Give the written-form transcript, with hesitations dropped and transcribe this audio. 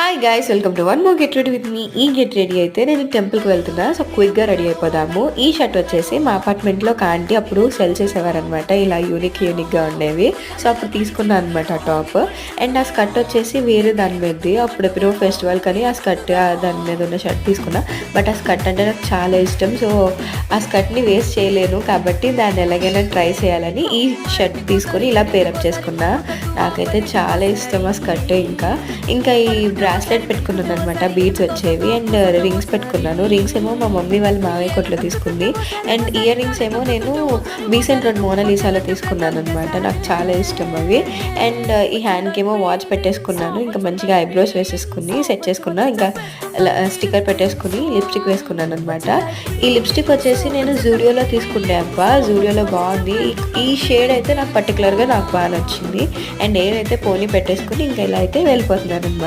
Hi guys, welcome to one more get ready with me. ఈ get ready అయితే నేను టెంపుల్కి వెళ్తున్నా. సో క్విక్గా రెడీ అయిపోదాము. ఈ షర్ట్ వచ్చేసి మా అపార్ట్మెంట్లో ఒక ఆంటీ అప్పుడు సెల్ చేసేవారనమాట. ఇలా యూనిక్గా ఉండేవి. సో అప్పుడు తీసుకున్నాను అనమాట ఆ టాప్. అండ్ ఆ స్కర్ట్ వచ్చేసి వేరే దాని మీదది. అప్పుడెప్పుడో ఫెస్టివల్ కానీ ఆ స్కర్ట్ దాని మీద ఉన్న షర్ట్ తీసుకున్నా. బట్ ఆ స్కర్ట్ అంటే నాకు చాలా ఇష్టం. సో ఆ స్కర్ట్ని వేస్ట్ చేయలేను కాబట్టి దాన్ని ఎలాగైనా ట్రై చేయాలని ఈ షర్ట్ తీసుకొని ఇలా పేరప్ చేసుకున్నా. నాకైతే చాలా ఇష్టం ఆ స్కర్ట్. ఇంకా ఈ బ్రాస్లెట్ పెట్టుకున్నాను అనమాట, బీడ్స్ వచ్చేవి. అండ్ రింగ్స్ పెట్టుకున్నాను. రింగ్స్ ఏమో మా మమ్మీ వాళ్ళ మావయ్య కొట్లో తీసుకుంది. అండ్ ఇయర్ రింగ్స్ ఏమో నేను బీసెంట్ రోడ్ మోనాలిసాలో తీసుకున్నాను అనమాట. నాకు చాలా ఇష్టం అవి. అండ్ ఈ హ్యాండ్కి ఏమో వాచ్ పెట్టేసుకున్నాను. ఇంకా మంచిగా ఐబ్రోస్ వేసేసుకుని సెట్ చేసుకున్నా. ఇంకా స్టిక్కర్ పెట్టేసుకుని లిప్స్టిక్ వేసుకున్నాను అనమాట. ఈ లిప్స్టిక్ వచ్చేసి నేను జూడియోలో తీసుకుంటే అబ్బా, జూడియోలో బాగుంది. ఈ షేడ్ అయితే నాకు పర్టికులర్గా నాకు బాగా నచ్చింది. అండ్ నేనైతే పోనీ పెట్టేసుకుని ఇంకా ఇలా అయితే వెళ్ళిపోతున్నాను అనమాట.